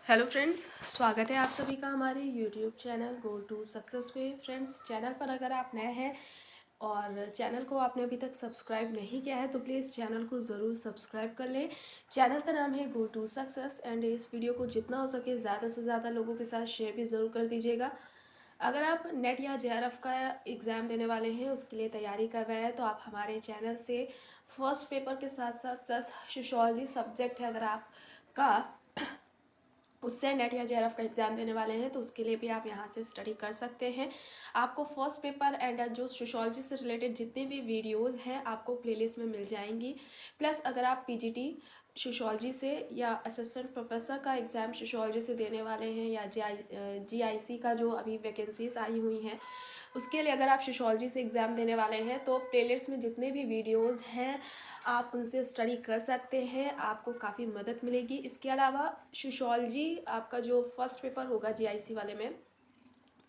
Hello friends, स्वागत है आप सभी का हमारे YouTube channel go to success पे। फ्रेंड्स, चैनल पर अगर आप नए हैं और चैनल को आपने अभी तक सब्सक्राइब नहीं किया है तो प्लीज़ चैनल को ज़रूर सब्सक्राइब कर लें। चैनल का नाम है गो टू सक्सेस एंड इस वीडियो को जितना हो सके ज़्यादा से ज़्यादा लोगों के साथ शेयर भी ज़रूर कर दीजिएगा। अगर आप नेट या जेआरएफ का एग्ज़ाम देने वाले हैं, उसके लिए तैयारी कर रहे हैं, तो आप हमारे चैनल से फर्स्ट पेपर के साथ साथ प्लस सोशियोलॉजी सब्जेक्ट है अगर आपका उससे नेट या जेआरएफ का एग्ज़ाम देने वाले हैं तो उसके लिए भी आप यहाँ से स्टडी कर सकते हैं। आपको फर्स्ट पेपर एंड जो सोशियोलॉजी से रिलेटेड जितने भी वीडियोस हैं आपको प्लेलिस्ट में मिल जाएंगी। प्लस अगर आप पीजीटी सोशियोलॉजी से या असिस्टेंट प्रोफेसर का एग्ज़ाम सोशियोलॉजी से देने वाले हैं या जीआईसी का जो अभी वैकेंसीज आई हुई हैं उसके लिए अगर आप सोशियोलॉजी से एग्ज़ाम देने वाले हैं तो प्लेलिस्ट में जितने भी वीडियोस हैं आप उनसे स्टडी कर सकते हैं, आपको काफ़ी मदद मिलेगी। इसके अलावा सोशियोलॉजी आपका जो फर्स्ट पेपर होगा जीआईसी वाले में,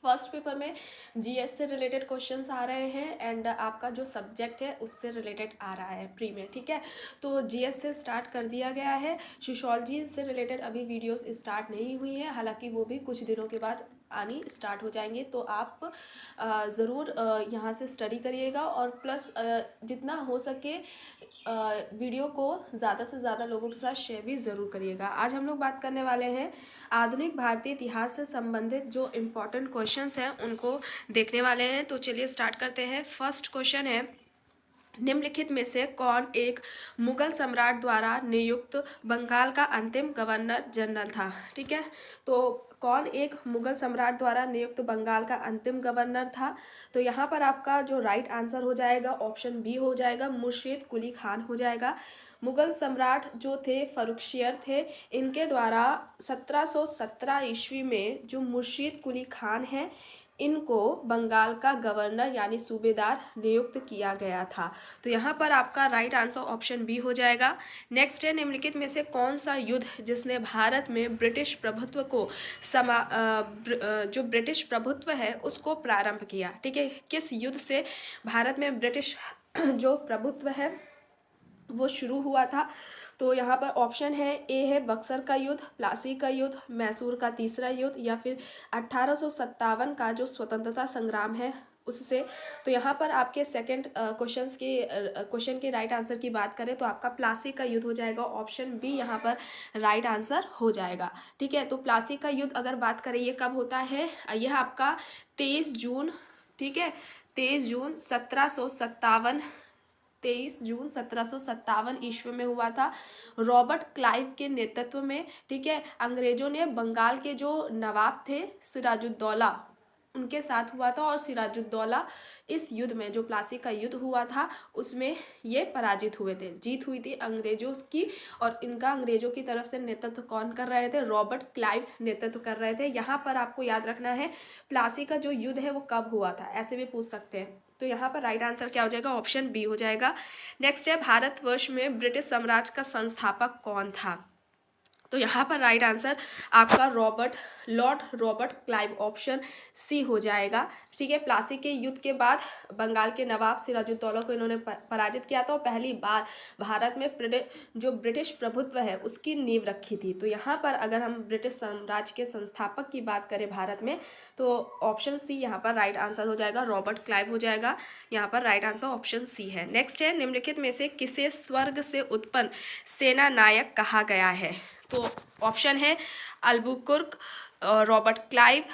फर्स्ट पेपर में जीएस से रिलेटेड क्वेश्चंस आ रहे हैं एंड आपका जो सब्जेक्ट है उससे रिलेटेड आ रहा है प्री में, ठीक है। तो जीएस से स्टार्ट कर दिया गया है। सोशियोलॉजी से रिलेटेड अभी वीडियोस स्टार्ट नहीं हुई है, हालांकि वो भी कुछ दिनों के बाद आनी स्टार्ट हो जाएंगे। तो आप ज़रूर यहाँ से स्टडी करिएगा और प्लस जितना हो सके वीडियो को ज़्यादा से ज़्यादा लोगों के साथ शेयर भी ज़रूर करिएगा। आज हम लोग बात करने वाले हैं आधुनिक भारतीय इतिहास से संबंधित जो इम्पोर्टेंट क्वेश्चंस हैं उनको देखने वाले हैं। तो चलिए स्टार्ट करते हैं। फर्स्ट क्वेश्चन है, निम्नलिखित में से कौन एक मुगल सम्राट द्वारा नियुक्त बंगाल का अंतिम गवर्नर जनरल था, ठीक है। तो कौन एक मुगल सम्राट द्वारा नियुक्त बंगाल का अंतिम गवर्नर था, तो यहाँ पर आपका जो राइट आंसर हो जाएगा ऑप्शन बी हो जाएगा, मुर्शीद कुली खान हो जाएगा। मुगल सम्राट जो थे फर्रुखशियर थे, इनके द्वारा 1717 ईस्वी में जो मुर्शीद कुली खान हैं इनको बंगाल का गवर्नर यानी सूबेदार नियुक्त किया गया था। तो यहाँ पर आपका राइट आंसर ऑप्शन बी हो जाएगा। नेक्स्ट है, निम्नलिखित में से कौन सा युद्ध जिसने भारत में ब्रिटिश प्रभुत्व को जो ब्रिटिश प्रभुत्व है उसको प्रारंभ किया, ठीक है। किस युद्ध से भारत में ब्रिटिश जो प्रभुत्व है वो शुरू हुआ था। तो यहाँ पर ऑप्शन है, ए है बक्सर का युद्ध, प्लासी का युद्ध, मैसूर का तीसरा युद्ध या फिर 1857 का जो स्वतंत्रता संग्राम है उससे। तो यहाँ पर आपके सेकंड क्वेश्चन के राइट आंसर की बात करें तो आपका प्लासी का युद्ध हो जाएगा, ऑप्शन बी यहाँ पर राइट आंसर हो जाएगा, ठीक है। तो प्लासी का युद्ध अगर बात करें ये कब होता है, यह आपका 23 जून, ठीक है, 23 जून 1757, 23 जून 1757 ईस्वी में हुआ था रॉबर्ट क्लाइव के नेतृत्व में, ठीक है। अंग्रेजों ने बंगाल के जो नवाब थे सिराजुद्दौला उनके साथ हुआ था और सिराजुद्दौला इस युद्ध में जो प्लासी का युद्ध हुआ था उसमें ये पराजित हुए थे, जीत हुई थी अंग्रेजों की। और इनका अंग्रेजों की तरफ से नेतृत्व कौन कर रहे थे, रॉबर्ट क्लाइव नेतृत्व कर रहे थे। यहाँ पर आपको याद रखना है प्लासी का जो युद्ध है वो कब हुआ था, ऐसे भी पूछ सकते हैं। तो यहाँ पर राइट आंसर क्या हो जाएगा, ऑप्शन बी हो जाएगा। नेक्स्ट है, भारतवर्ष में ब्रिटिश साम्राज्य का संस्थापक कौन था, तो यहाँ पर राइट आंसर आपका Lord Robert Clive, option C हो जाएगा, ठीक है। प्लासी के युद्ध के बाद बंगाल के नवाब सिराजुद्दौला को इन्होंने पराजित किया था और पहली बार भारत में जो ब्रिटिश प्रभुत्व है उसकी नींव रखी थी। तो यहाँ पर अगर हम ब्रिटिश साम्राज्य के संस्थापक की बात करें भारत में तो ऑप्शन सी यहाँ पर राइट आंसर हो जाएगा, रॉबर्ट क्लाइव हो जाएगा। यहाँ पर राइट आंसर ऑप्शन सी है। नेक्स्ट है, निम्नलिखित में से किसे स्वर्ग से उत्पन्न सेना नायक कहा गया है, तो ऑप्शन है Albuquerque, Robert Clive,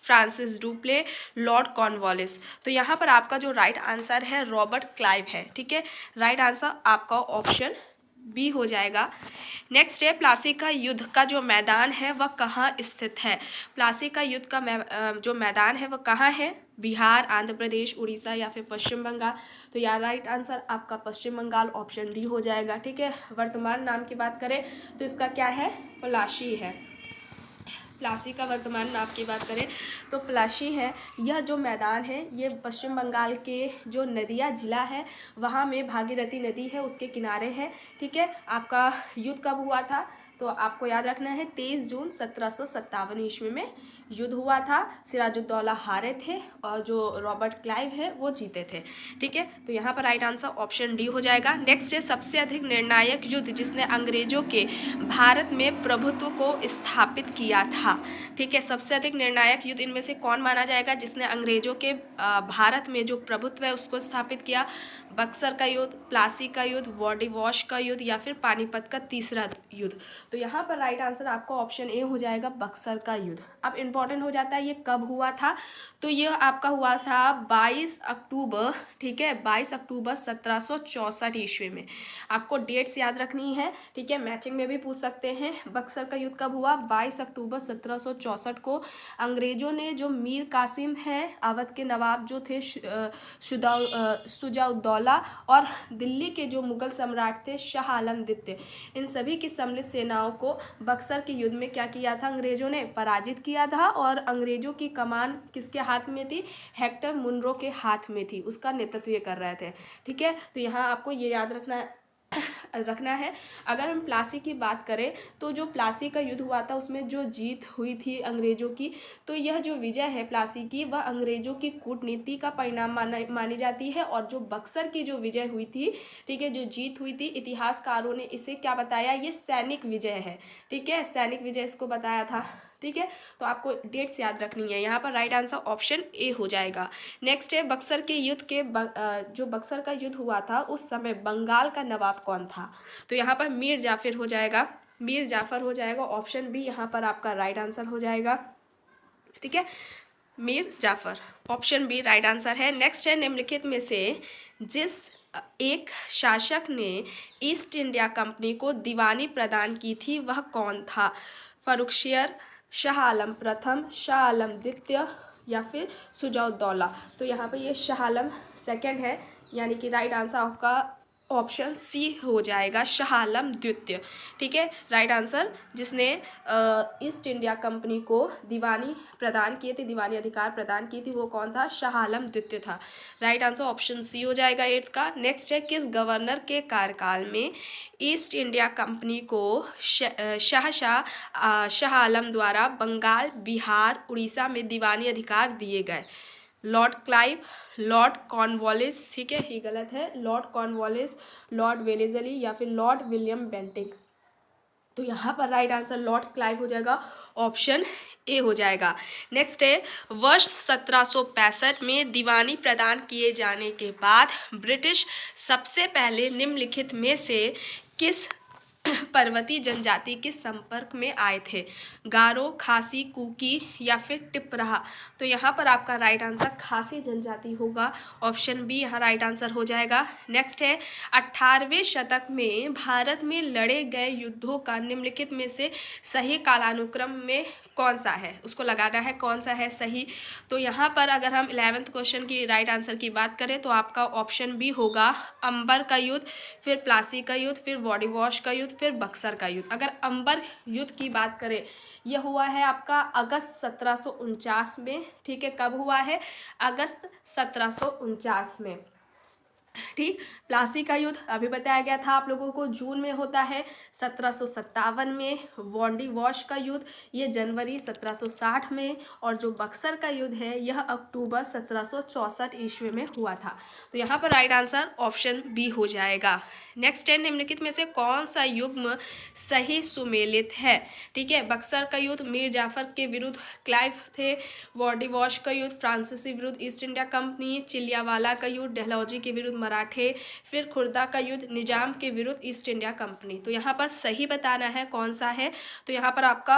Francis Dupleix, Lord Cornwallis. तो यहाँ पर आपका जो राइट आंसर है रॉबर्ट क्लाइव है, ठीक है। राइट आंसर आपका ऑप्शन बी हो जाएगा। नेक्स्ट है, प्लासी का युद्ध का जो मैदान है वह कहाँ स्थित है, प्लासी का युद्ध का जो मैदान है वह कहाँ है, बिहार, आंध्र प्रदेश, उड़ीसा या फिर पश्चिम बंगाल। तो यार राइट आंसर आपका पश्चिम बंगाल, ऑप्शन डी हो जाएगा, ठीक है। वर्तमान नाम की बात करें तो इसका क्या है, प्लासी है। प्लासी का वर्तमान नाम की बात करें तो प्लासी है। यह जो मैदान है ये पश्चिम बंगाल के जो नदिया जिला है वहाँ में भागीरथी नदी है उसके किनारे है, ठीक है। आपका युद्ध कब हुआ था, तो आपको याद रखना है 23 जून 1757 ईस्वी में युद्ध हुआ था। सिराजुद्दौला हारे थे और जो रॉबर्ट क्लाइव है वो जीते थे। ठीक है, तो यहाँ पर राइट आंसर ऑप्शन डी हो जाएगा। नेक्स्ट है सबसे अधिक निर्णायक युद्ध जिसने अंग्रेजों के भारत में प्रभुत्व को स्थापित किया था। ठीक है, सबसे अधिक निर्णायक युद्ध इनमें से कौन माना जाएगा जिसने अंग्रेजों के भारत में जो प्रभुत्व है उसको स्थापित किया? बक्सर का युद्ध, प्लासी का युद्ध, वॉडी-वॉश का युद्ध या फिर पानीपत का तीसरा युद्ध। तो यहाँ पर राइट आंसर आपको ऑप्शन ए हो जाएगा, बक्सर का युद्ध। अब इम्पॉर्टेंट हो जाता है ये कब हुआ था, तो ये आपका हुआ था 22 अक्टूबर। ठीक है, 22 अक्टूबर 1764 ईस्वी में। आपको डेट्स याद रखनी है। ठीक है, मैचिंग में भी पूछ सकते हैं। बक्सर का युद्ध कब हुआ? 22 अक्टूबर 1764 को। अंग्रेजों ने जो मीर कासिम है, अवध के नवाब जो थे शुजाउद्दौला, और दिल्ली के जो मुगल सम्राट थे शाह आलम द्वितीय, इन सभी की सम्मिलित सेनाओं को बक्सर के युद्ध में क्या किया था? अंग्रेजों ने पराजित किया था। और अंग्रेजों की कमान किसके हाथ में थी? हेक्टर मुनरो के हाथ में थी, उसका नेतृत्व ये कर रहे थे। ठीक है, तो यहाँ आपको ये याद रखना है। अगर हम प्लासी की बात करें तो जो प्लासी का युद्ध हुआ था उसमें जो जीत हुई थी अंग्रेजों की, तो यह जो विजय है प्लासी की वह अंग्रेजों की कूटनीति का परिणाम मानी जाती है। और जो बक्सर की जो विजय हुई थी, ठीक है, जो जीत हुई थी, इतिहासकारों ने इसे क्या बताया? ये सैनिक विजय है। ठीक है, सैनिक विजय इसको बताया था। ठीक है, तो आपको डेट्स याद रखनी है। यहाँ पर राइट आंसर ऑप्शन ए हो जाएगा। नेक्स्ट है बक्सर के युद्ध के जो बक्सर का युद्ध हुआ था उस समय बंगाल का नवाब कौन था? तो यहाँ पर मीर जाफर हो जाएगा। मीर जाफर हो जाएगा, ऑप्शन बी यहाँ पर आपका राइट आंसर हो जाएगा। ठीक है, Mir Jafar, option B right answer है। नेक्स्ट है निम्नलिखित में से जिस एक शासक ने ईस्ट इंडिया कंपनी को दीवानी प्रदान की थी वह कौन था? फर्रुखशियर, शाह आलम प्रथम, शाह आलम द्वितीय या फिर शुजाउद्दौला। तो यहाँ पे ये शाह आलम सेकेंड है, यानी कि राइट आंसर आपका ऑप्शन सी हो जाएगा, शाह आलम द्वितीय। ठीक है, राइट आंसर जिसने ईस्ट इंडिया कंपनी को दीवानी प्रदान किए थे, दीवानी अधिकार प्रदान की थी, वो कौन था? शाह आलम द्वितीय था। राइट आंसर ऑप्शन सी हो जाएगा 8th का। नेक्स्ट है किस गवर्नर के कार्यकाल में ईस्ट इंडिया कंपनी को शाह आलम द्वारा बंगाल, बिहार, उड़ीसा में दीवानी अधिकार दिए गए? लॉर्ड क्लाइव, लॉर्ड कॉर्नवालिस, ठीक है ये गलत है, लॉर्ड कॉर्नवालिस, लॉर्ड वेलेजली या फिर लॉर्ड विलियम बेंटिंग। तो यहाँ पर राइट आंसर लॉर्ड क्लाइव हो जाएगा, ऑप्शन ए हो जाएगा। नेक्स्ट है वर्ष 1765 में दीवानी प्रदान किए जाने के बाद ब्रिटिश सबसे पहले निम्नलिखित में से किस पर्वतीय जनजाति के संपर्क में आए थे? गारो, खासी, कुकी या फिर टिपराहा। तो यहाँ पर आपका राइट आंसर खासी जनजाति होगा, ऑप्शन बी यहाँ राइट आंसर हो जाएगा। नेक्स्ट है 18वें शतक में भारत में लड़े गए युद्धों का निम्नलिखित में से सही कालानुक्रम में कौन सा है? उसको लगाना है कौन सा है सही। तो यहाँ पर अगर हम 11th क्वेश्चन की राइट आंसर की बात करें तो आपका ऑप्शन बी होगा, अंबर का युद्ध, फिर प्लासी का युद्ध, फिर वॉडी-वॉश का युद्ध, फिर बक्सर का युद्ध। अगर अंबर युद्ध की बात करें, यह हुआ है आपका अगस्त 1749 में। ठीक है, कब हुआ है? अगस्त 1749 में। ठीक, प्लासी का युद्ध अभी बताया गया था आप लोगों को, जून में होता है 1757 में। वॉडी-वॉश का युद्ध ये जनवरी 1760 में, और जो बक्सर का युद्ध है यह अक्टूबर 1764 ईस्वी में हुआ था। तो यहाँ पर राइट आंसर ऑप्शन बी हो जाएगा। नेक्स्ट है निम्नलिखित में से कौन सा युग्म सही सुमेलित है? ठीक है, बक्सर का युद्ध मीर जाफर के विरुद्ध क्लाइव थे, वॉडी-वॉश का युद्ध फ्रांसीसी विरुद्ध ईस्ट इंडिया कंपनी, चिलियावाला का युद्ध डलहौजी के विरुद्ध मराठे, फिर खुर्दा का युद्ध निजाम के विरुद्ध ईस्ट इंडिया कंपनी। तो यहाँ पर सही बताना है कौन सा है। तो यहाँ पर आपका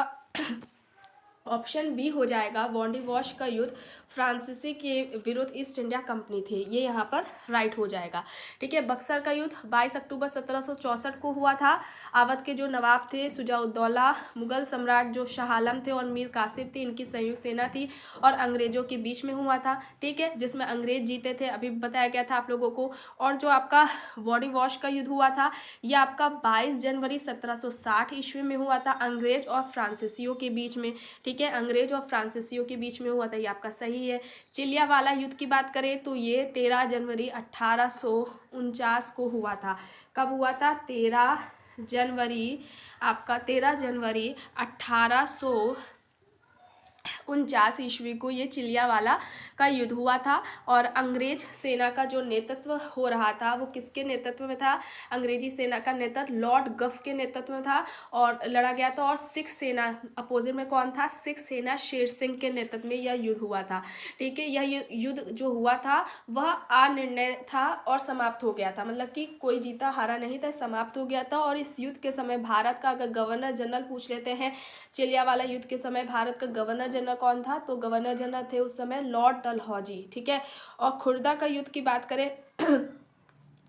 ऑप्शन बी हो जाएगा, वॉडी-वॉश का युद्ध फ्रांसीसी के विरुद्ध ईस्ट इंडिया कंपनी थी, ये यहाँ पर राइट हो जाएगा। ठीक है, बक्सर का युद्ध 22 अक्टूबर 1764 को हुआ था। अवध के जो नवाब थे शुजाउद्दौला, मुगल सम्राट जो शाह आलम थे और मीर कासिम थी, इनकी संयुक्त सेना थी और अंग्रेजों के बीच में हुआ था। ठीक है, जिसमें अंग्रेज जीते थे, अभी बताया गया था आप लोगों को। और जो आपका वॉडी-वॉश का युद्ध हुआ था यह आपका 22 जनवरी 1760 ईस्वी में हुआ था, अंग्रेज और फ्रांसीसियों के बीच में। ठीक है, अंग्रेज और फ्रांसीसियों के बीच में हुआ था, ये आपका सही है। चिलियावाला युद्ध की बात करें तो ये 13 जनवरी 1849 को हुआ था। कब हुआ था? 13 जनवरी आपका 13 जनवरी 1849 ईस्वी को ये चिलियावाला का युद्ध हुआ था। और अंग्रेज सेना का जो नेतृत्व हो रहा था वो किसके नेतृत्व में था? अंग्रेजी सेना का नेतृत्व लॉर्ड गफ के नेतृत्व में था और लड़ा गया था। और सिख सेना अपोजिट में कौन था? सिख सेना शेर सिंह के नेतृत्व में यह युद्ध हुआ था। ठीक है, यह युद्ध जो हुआ था वह अनिर्णय था और समाप्त हो गया था, मतलब कि कोई जीता हारा नहीं था, समाप्त हो गया था। और इस युद्ध के समय भारत का अगर गवर्नर जनरल पूछ लेते हैं, चिलियावाला युद्ध के समय भारत का गवर्नर जनरल कौन था? तो गवर्नर जनरल थे उस समय लॉर्ड डलहौजी। ठीक है, और खुर्दा का युद्ध की बात करें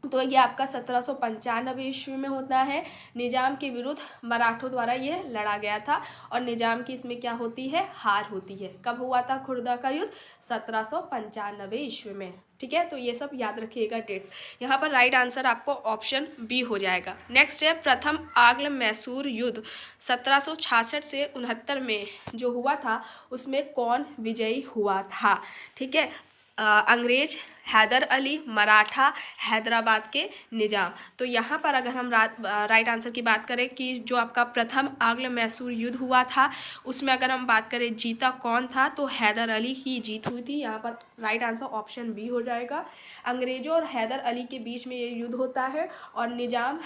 तो ये आपका 1795 ईस्वी में होता है। निजाम के विरुद्ध मराठों द्वारा ये लड़ा गया था और निजाम की इसमें क्या होती है? हार होती है। कब हुआ था खुर्दा का युद्ध? 1795 ईस्वी में। ठीक है, तो ये सब याद रखिएगा डेट्स। यहाँ पर राइट आंसर आपको ऑप्शन बी हो जाएगा। नेक्स्ट है प्रथम आंग्ल मैसूर युद्ध 1766 से 69 में जो हुआ था उसमें कौन विजयी हुआ था? ठीक है, अंग्रेज, हैदर अली, मराठा, हैदराबाद के निजाम। तो यहाँ पर अगर हम राइट आंसर की बात करें कि जो आपका प्रथम आंग्ल मैसूर युद्ध हुआ था उसमें अगर हम बात करें जीता कौन था, तो हैदर अली की जीत हुई थी। यहाँ पर राइट आंसर ऑप्शन बी हो जाएगा। अंग्रेजों और हैदर अली के बीच में ये युद्ध होता है और निजाम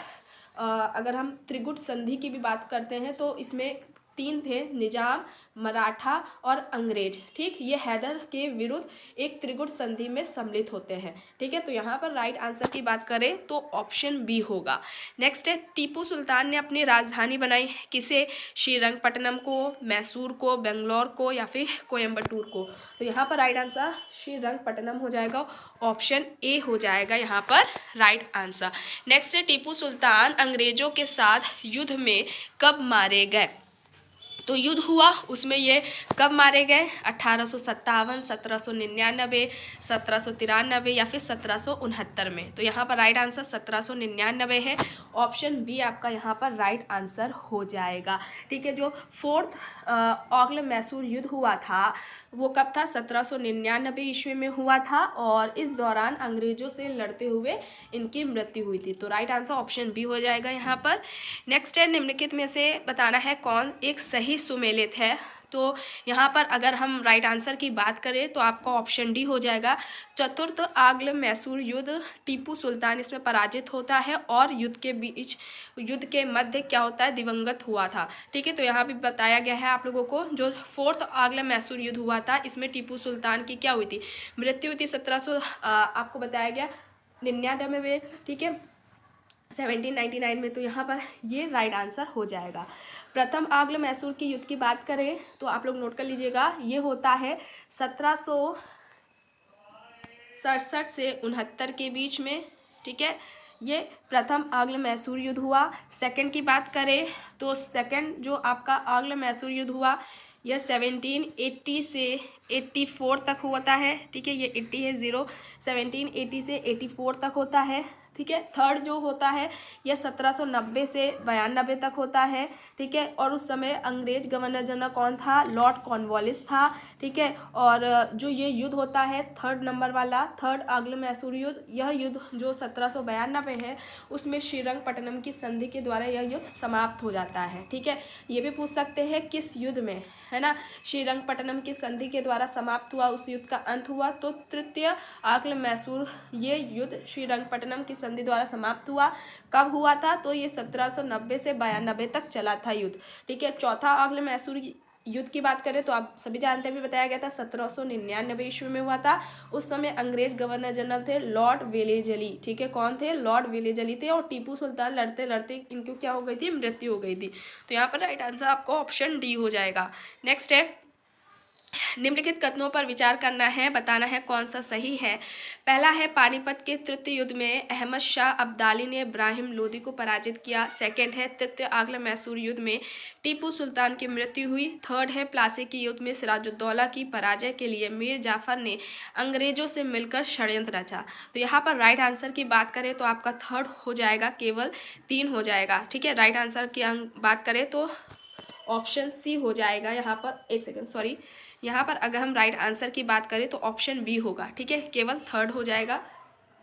अगर हम त्रिगुट संधि की भी बात करते हैं तो इसमें 3 थे, निजाम, मराठा और अंग्रेज। ठीक, ये हैदर के विरुद्ध एक त्रिगुट संधि में सम्मिलित होते हैं। ठीक है, तो यहाँ पर राइट आंसर की बात करें तो ऑप्शन बी होगा। नेक्स्ट है टीपू सुल्तान ने अपनी राजधानी बनाई किसे? श्रीरंगपट्टनम को, मैसूर को, बेंगलोर को या फिर कोयम्बटूर को? तो यहाँ पर राइट आंसर श्रीरंगपट्टनम हो जाएगा, ऑप्शन ए हो जाएगा यहाँ पर राइट आंसर। नेक्स्ट है टीपू सुल्तान अंग्रेजों के साथ युद्ध में कब मारे गए? तो युद्ध हुआ उसमें ये कब मारे गए? 1857, 1799, 1793 या फिर 1769 में? तो यहाँ पर राइट आंसर 1799 है, ऑप्शन बी आपका यहाँ पर राइट आंसर हो जाएगा। ठीक है, जो फोर्थ आंग्ल मैसूर युद्ध हुआ था वो कब था? 1799 ईस्वी में हुआ था और इस दौरान अंग्रेजों से लड़ते हुए इनकी मृत्यु हुई थी। तो राइट आंसर ऑप्शन बी हो जाएगा यहाँ पर। नेक्स्ट है निम्नलिखित में से बताना है कौन एक सही सुमेलित है? तो यहाँ पर अगर हम राइट आंसर की बात करें तो आपका ऑप्शन डी हो जाएगा। चतुर्थ आंग्ल मैसूर युद्ध टीपू सुल्तान इसमें पराजित होता है और युद्ध के मध्य क्या होता है? दिवंगत हुआ था। ठीक है, तो यहाँ भी बताया गया है आप लोगों को जो फोर्थ आंग्ल मैसूर युद्ध हुआ था इसमें टीपू सुल्तान की क्या हुई थी? मृत्यु हुई थी। 1700 आपको बताया गया 99 में। ठीक है, 1799 में। तो यहाँ पर ये राइट आंसर हो जाएगा। प्रथम आंग्ल मैसूर की युद्ध की बात करें तो आप लोग नोट कर लीजिएगा, ये होता है 1767 से 69 के बीच में। ठीक है, ये प्रथम आंग्ल मैसूर युद्ध हुआ। सेकंड की बात करें तो सेकंड जो आपका आंग्ल मैसूर युद्ध हुआ यह 1780 से 84 तक होता है। ठीक है, ये 80 है 0, 1780 से 84 तक होता है। ठीक है, थर्ड जो होता है यह 1790 से 92 तक होता है। ठीक है, और उस समय अंग्रेज गवर्नर जनरल कौन था? लॉर्ड कॉर्नवालिस था। ठीक है, और जो ये युद्ध होता है थर्ड नंबर वाला थर्ड आंग्ल मैसूर युद्ध, यह युद्ध जो 1792 है उसमें श्रीरंगपट्टनम की संधि के द्वारा यह युद्ध समाप्त हो जाता है। ठीक है, ये भी पूछ सकते हैं किस युद्ध में, है ना? श्रीरंगपट्टनम की संधि के द्वारा समाप्त हुआ, उस युद्ध का अंत हुआ। तो तृतीय आंग्ल मैसूर ये युद्ध श्रीरंगपट्टनम की संधि द्वारा समाप्त हुआ। कब हुआ था? तो ये 1790 से 92 तक चला था युद्ध। ठीक है, चौथा आंग्ल मैसूर युद्ध की बात करें तो आप सभी जानते हैं, भी बताया गया था 1799 ईस्वी में हुआ था। उस समय अंग्रेज गवर्नर जनरल थे लॉर्ड वेलेजली। ठीक है, कौन थे? लॉर्ड वेलेजली थे। और टीपू सुल्तान लड़ते लड़ते इनको क्या हो गई थी? मृत्यु हो गई थी। तो यहाँ पर राइट आंसर आपको ऑप्शन डी हो जाएगा। नेक्स्ट है निम्नलिखित कथनों पर विचार करना है, बताना है कौन सा सही है। पहला है पानीपत के तृतीय युद्ध में अहमद शाह अब्दाली ने इब्राहिम लोदी को पराजित किया। सेकंड है तृतीय आंग्ल मैसूर युद्ध में टीपू सुल्तान की मृत्यु हुई। थर्ड है प्लासी के युद्ध में सिराजुद्दौला की पराजय के लिए मीर जाफर ने अंग्रेजों से मिलकर षड्यंत्र रचा। तो यहाँ पर राइट आंसर की बात करें तो आपका थर्ड हो जाएगा, केवल 3 हो जाएगा। ठीक है, राइट आंसर की बात करें तो ऑप्शन सी हो जाएगा। यहाँ पर एक सेकेंड, सॉरी, यहाँ पर अगर हम राइट आंसर की बात करें तो ऑप्शन बी होगा। ठीक है, केवल थर्ड हो जाएगा।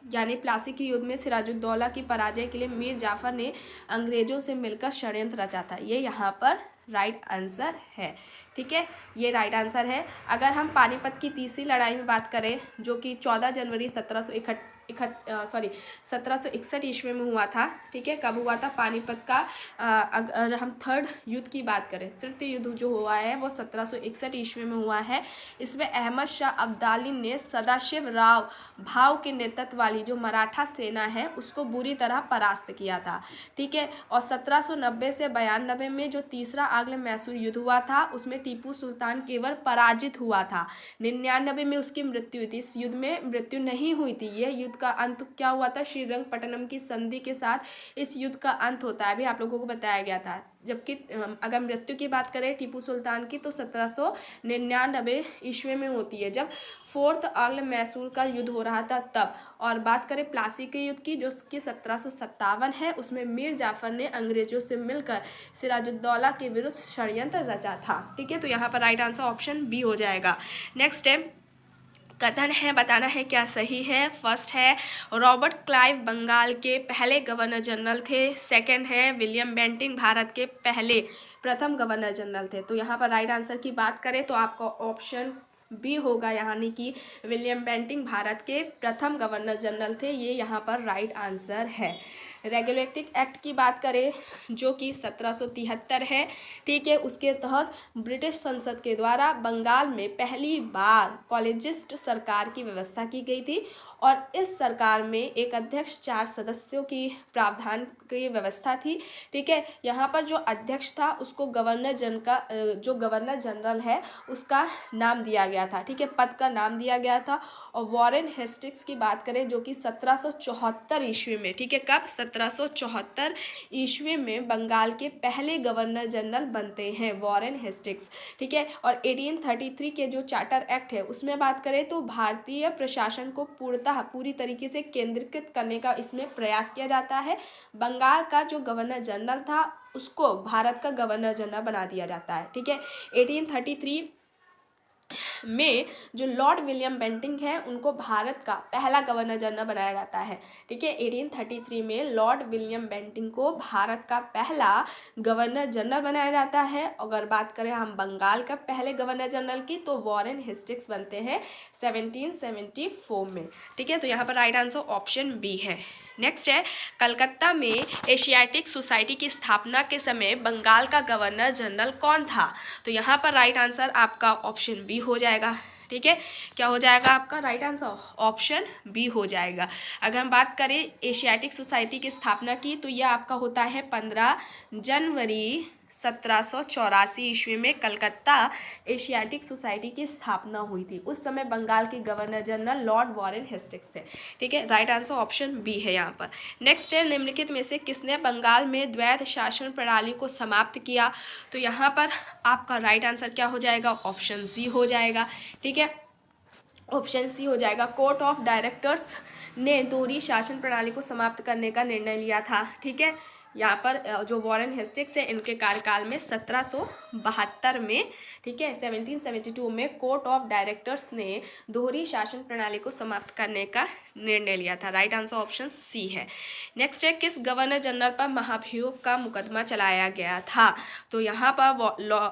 यानी प्लासी के युद्ध में सिराजुद्दौला की पराजय के लिए मीर जाफर ने अंग्रेजों से मिलकर षड्यंत्र रचा था। ये यहाँ पर राइट आंसर है। ठीक है, ये राइट आंसर है। अगर हम पानीपत की तीसरी लड़ाई में बात करें जो कि 14 जनवरी 1761 ईस्वी में हुआ था। ठीक है, कब हुआ था पानीपत का? अगर हम थर्ड युद्ध की बात करें, तृतीय युद्ध जो हुआ है वो 1761 ईस्वी में हुआ है। इसमें अहमद शाह अब्दाली ने सदाशिव राव भाव के नेतृत्व वाली जो मराठा सेना है उसको बुरी तरह परास्त किया था। ठीक है, और 1790 से 92 में जो तीसरा आंग्ल मैसूर युद्ध हुआ था उसमें टीपू सुल्तान केवल पराजित हुआ था। 99 में उसकी मृत्यु हुई थी। इस युद्ध में मृत्यु नहीं हुई थी। यह युद्ध का अंत क्या हुआ था? श्रीरंगपट्टनम की संधि के साथ इस युद्ध का अंत होता है, अभी आप लोगों को बताया गया था। जबकि अगर मृत्यु की बात करें टीपू सुल्तान की तो 1799 ईस्वी में होती है, जब फोर्थ आंग्ल मैसूर का युद्ध हो रहा था तब। और बात करें प्लासी के युद्ध की जो कि 1757 है, उसमें मीर जाफर ने अंग्रेजों से मिलकर सिराजुद्दौला के विरुद्ध षड्यंत्र रचा था। ठीक है, तो यहाँ पर राइट आंसर ऑप्शन बी हो जाएगा। नेक्स्ट है, कथन है, बताना है क्या सही है। फर्स्ट है रॉबर्ट क्लाइव बंगाल के पहले गवर्नर जनरल थे। सेकंड है विलियम बेंटिंक भारत के पहले प्रथम गवर्नर जनरल थे। तो यहाँ पर राइट आंसर की बात करें तो आपका ऑप्शन बी होगा, यानी कि विलियम बेंटिंक भारत के प्रथम गवर्नर जनरल थे। ये यहाँ पर राइट आंसर है। रेगुलेटिंग एक्ट की बात करें जो कि 1773 है। ठीक है, उसके तहत ब्रिटिश संसद के द्वारा बंगाल में पहली बार कॉलेजिस्ट सरकार की व्यवस्था की गई थी और इस सरकार में एक अध्यक्ष 4 सदस्यों की प्रावधान की व्यवस्था थी। ठीक है, यहाँ पर जो अध्यक्ष था उसको जो गवर्नर जनरल है उसका नाम दिया गया था। ठीक है, पद का नाम दिया गया था। और वॉरेन हेस्टिंग्स की बात करें जो कि 1774 ईस्वी में, ठीक है, कब? 1774 ईस्वी में बंगाल के पहले गवर्नर जनरल बनते हैं वॉरेन हेस्टिंग्स। ठीक है, और 1833 के जो चार्टर एक्ट है उसमें बात करें तो भारतीय प्रशासन को पूरी तरीके से केंद्रीकृत करने का इसमें प्रयास किया जाता है। बंगाल का जो गवर्नर जनरल था उसको भारत का गवर्नर जनरल बना दिया जाता है। ठीक है, 1833 में जो लॉर्ड विलियम बेंटिंक है उनको भारत का पहला गवर्नर जनरल बनाया जाता है। ठीक है, 1833 में लॉर्ड विलियम बेंटिंक को भारत का पहला गवर्नर जनरल बनाया जाता है। अगर बात करें हम बंगाल का पहले गवर्नर जनरल की तो वॉरेन हेस्टिंग्स बनते हैं 1774 में। ठीक है, तो यहाँ पर राइट आंसर ऑप्शन बी है। नेक्स्ट है, कलकत्ता में एशियाटिक सोसाइटी की स्थापना के समय बंगाल का गवर्नर जनरल कौन था? तो यहाँ पर राइट आंसर आपका ऑप्शन बी हो जाएगा। ठीक है, क्या हो जाएगा आपका राइट आंसर? ऑप्शन बी हो जाएगा। अगर हम बात करें एशियाटिक सोसाइटी की स्थापना की तो यह आपका होता है 15 जनवरी 1784 ईस्वी में कलकत्ता एशियाटिक सोसाइटी की स्थापना हुई थी। उस समय बंगाल के governor general Lord Warren Hastings थे। ठीक है, राइट आंसर ऑप्शन बी है यहाँ पर। नेक्स्ट है, निम्नलिखित में से किसने बंगाल में द्वैध शासन प्रणाली को समाप्त किया? तो यहाँ पर आपका राइट आंसर क्या हो जाएगा? ऑप्शन सी हो जाएगा। ठीक है, ऑप्शन सी हो जाएगा। कोर्ट ऑफ डायरेक्टर्स ने दोहरी शासन प्रणाली को समाप्त करने का निर्णय लिया था। ठीक है, यहाँ पर जो वॉरेन हेस्टिंग्स है इनके कार्यकाल में 1772 में, ठीक है, 1772 में कोर्ट ऑफ डायरेक्टर्स ने दोहरी शासन प्रणाली को समाप्त करने का निर्णय लिया था। राइट आंसर ऑप्शन सी है। नेक्स्ट है, किस गवर्नर जनरल पर महाभियोग का मुकदमा चलाया गया था? तो यहाँ पर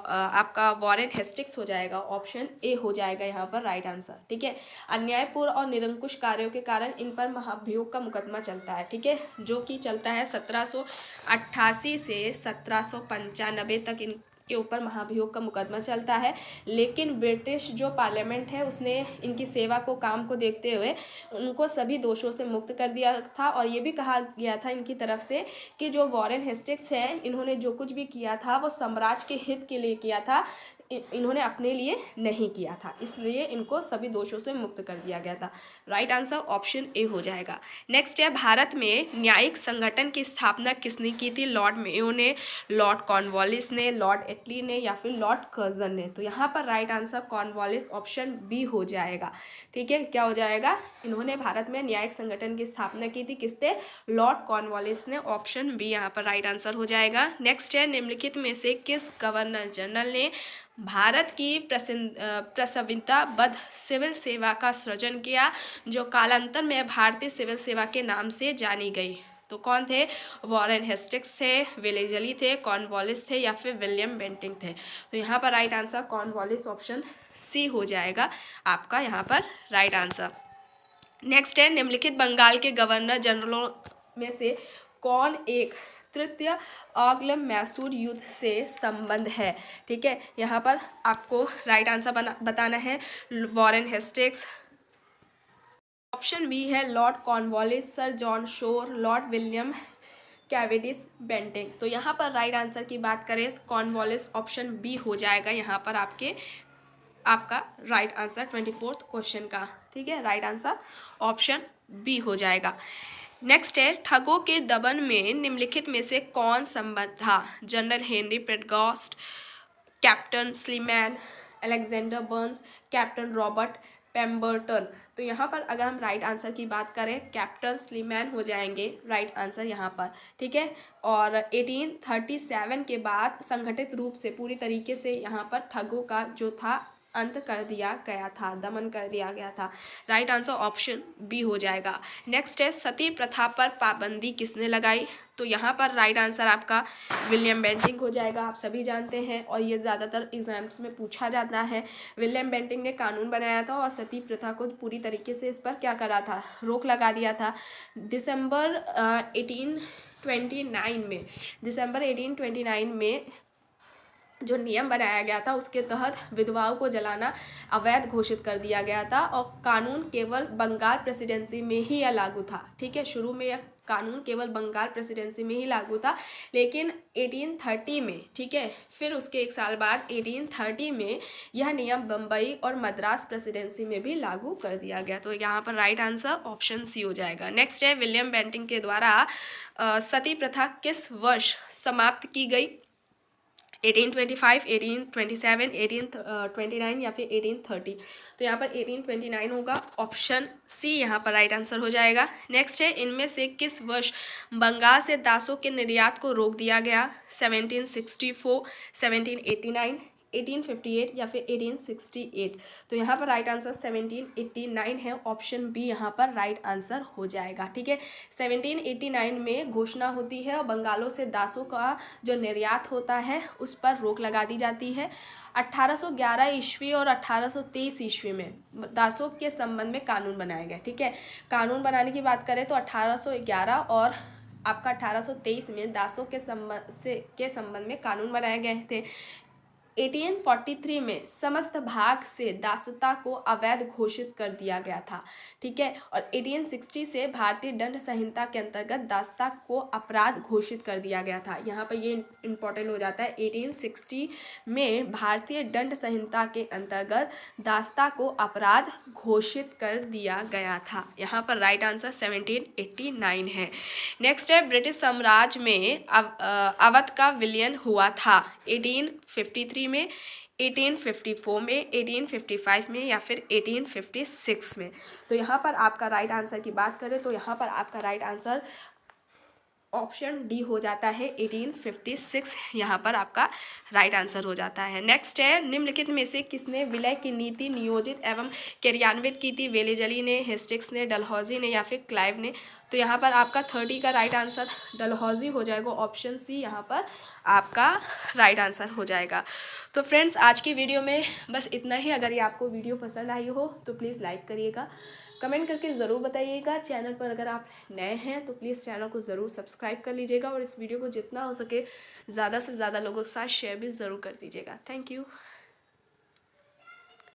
आपका वॉरेन हेस्टिंग्स हो जाएगा। ऑप्शन ए हो जाएगा यहाँ पर राइट आंसर। ठीक है, अन्यायपूर्ण और निरंकुश कार्यों के कारण इन पर महाभियोग का मुकदमा चलता है। ठीक है, जो कि चलता है 1788 से 1795 तक इनके ऊपर महाभियोग का मुकदमा चलता है। लेकिन ब्रिटिश जो पार्लियामेंट है उसने इनकी सेवा को, काम को देखते हुए उनको सभी दोषों से मुक्त कर दिया था। और ये भी कहा गया था इनकी तरफ से कि जो वॉरेन हेस्टिंग्स है इन्होंने जो कुछ भी किया था वो साम्राज्य के हित के लिए किया था, इन्होंने अपने लिए नहीं किया था, इसलिए इनको सभी दोषों से मुक्त कर दिया गया था। राइट आंसर ऑप्शन ए हो जाएगा। नेक्स्ट है, भारत में न्यायिक संगठन की स्थापना किसने की थी? लॉर्ड मेयो ने, लॉर्ड कॉर्नवालिस ने, लॉर्ड एटली ने या फिर लॉर्ड कर्जन ने? तो यहाँ पर right answer Cornwallis option B हो जाएगा। ठीक है, क्या हो जाएगा? इन्होंने भारत में न्यायिक संगठन की स्थापना की थी, किसने? लॉर्ड कॉर्नवालिस ने। ऑप्शन बी यहाँ पर राइट आंसर हो जाएगा। नेक्स्ट है, निम्नलिखित में से किस गवर्नर जनरल ने भारत की प्रस्ताविताबद्ध सिविल सेवा का सृजन किया, जो कालांतर में भारतीय सिविल सेवा के नाम से जानी गई? तो कौन थे? वॉरेन हेस्टिंग्स थे, वेलेजली थे, कॉर्नवालिस थे, या फिर विलियम बेंटिंग थे? तो यहाँ पर right answer Cornwallis, option C हो जाएगा आपका यहाँ पर राइट आंसर। नेक्स्ट है, निम्नलिखित बंगाल के गवर्नर जनरलों में से कौन एक तृतीय आंग्ल मैसूर युद्ध से संबंध है? ठीक है, यहाँ पर आपको राइट आंसर बताना है वॉरेन हेस्टिंग्स, ऑप्शन बी है Lord Cornwallis, sir John Shore, Lord William Cavendish, Bentinck. तो यहाँ पर राइट आंसर की बात करें कॉर्नवालिस, ऑप्शन बी हो जाएगा यहाँ पर आपका राइट आंसर 24th क्वेश्चन का। ठीक है, राइट आंसर ऑप्शन बी हो जाएगा। नेक्स्ट है, ठगों के दमन में निम्नलिखित में से कौन संबंध था? General Henry Prendergast, Captain Sleeman, Alexander Burnes, Captain Robert Pemberton. तो यहाँ पर अगर हम राइट आंसर की बात करें कैप्टन स्लीमैन हो जाएंगे राइट आंसर यहाँ पर। ठीक है, और 1837 के बाद संगठित रूप से पूरी तरीके से यहाँ पर ठगों का जो था अंत कर दिया गया था, दमन कर दिया गया था। राइट आंसर ऑप्शन बी हो जाएगा। नेक्स्ट है, सती प्रथा पर पाबंदी किसने लगाई? तो यहाँ पर राइट आंसर आपका विलियम बेंटिंग हो जाएगा। आप सभी जानते हैं और ये ज़्यादातर एग्जाम्स में पूछा जाता है। विलियम बेंटिंग ने कानून बनाया था और सती प्रथा को पूरी तरीके से इस पर क्या करा था? रोक लगा दिया था। दिसंबर 1829 में जो नियम बनाया गया था उसके तहत विधवाओं को जलाना अवैध घोषित कर दिया गया था और कानून केवल बंगाल प्रेसिडेंसी में ही यह लागू था। ठीक है, शुरू में यह कानून केवल बंगाल प्रेसिडेंसी में ही लागू था, लेकिन 1830 में, ठीक है, फिर उसके एक साल बाद 1830 में यह नियम बम्बई और मद्रास प्रेसिडेंसी में भी लागू कर दिया गया। तो यहाँ पर राइट आंसर ऑप्शन सी हो जाएगा। नेक्स्ट है, विलियम बेंटिंग के द्वारा सती प्रथा किस वर्ष समाप्त की गई? 1825, 1827, 1829 या फिर 1830? तो यहाँ पर 1829 होगा, ऑप्शन सी यहाँ पर राइट आंसर हो जाएगा। नेक्स्ट है, इनमें से किस वर्ष बंगाल से दासों के निर्यात को रोक दिया गया? 1764, 1789, 1858 या फिर 1868? तो यहाँ पर राइट आंसर 1789 है, ऑप्शन बी यहाँ पर राइट आंसर हो जाएगा। ठीक है, 1789 में घोषणा होती है और बंगालों से दासों का जो निर्यात होता है उस पर रोक लगा दी जाती है। 1811 ईस्वी और 1823 ईस्वी में दासों के संबंध में कानून बनाया गया। ठीक है, कानून बनाने की बात करें तो 1811 और आपका 1823 में दासों के संबंध में कानून बनाए गए थे। 1843 में समस्त भाग से दासता को अवैध घोषित कर दिया गया था। ठीक है, और 1860 से भारतीय दंड संहिता के अंतर्गत दासता को अपराध घोषित कर दिया गया था। यहाँ पर ये इंपॉर्टेंट हो जाता है, 1860 में भारतीय दंड संहिता के अंतर्गत दासता को अपराध घोषित कर दिया गया था। यहाँ पर राइट आंसर 1789 है। नेक्स्ट है, ब्रिटिश साम्राज्य में अवध का विलयन हुआ था 1853 में, 1854 में, 1855 में या फिर 1856 में? तो यहाँ पर आपका राइट आंसर की बात करें तो यहाँ पर आपका राइट आंसर ऑप्शन डी हो जाता है, 1856 यहाँ पर आपका राइट आंसर हो जाता है। नेक्स्ट है, निम्नलिखित में से किसने विलय की नीति नियोजित एवं क्रियान्वित की थी? वेलेजली ने, हेस्टिंग्स ने, डलहौजी ने या फिर क्लाइव ने? तो यहाँ पर आपका 30 का राइट आंसर डलहौजी हो जाएगा, ऑप्शन सी यहाँ पर आपका राइट आंसर हो जाएगा। तो फ्रेंड्स, आज की वीडियो में बस इतना ही। अगर ये आपको वीडियो पसंद आई हो तो प्लीज़ लाइक करिएगा, कमेंट करके ज़रूर बताइएगा। चैनल पर अगर आप नए हैं तो प्लीज़ चैनल को ज़रूर सब्सक्राइब कर लीजिएगा और इस वीडियो को जितना हो सके ज़्यादा से ज़्यादा लोगों के साथ शेयर भी ज़रूर कर दीजिएगा। Thank you.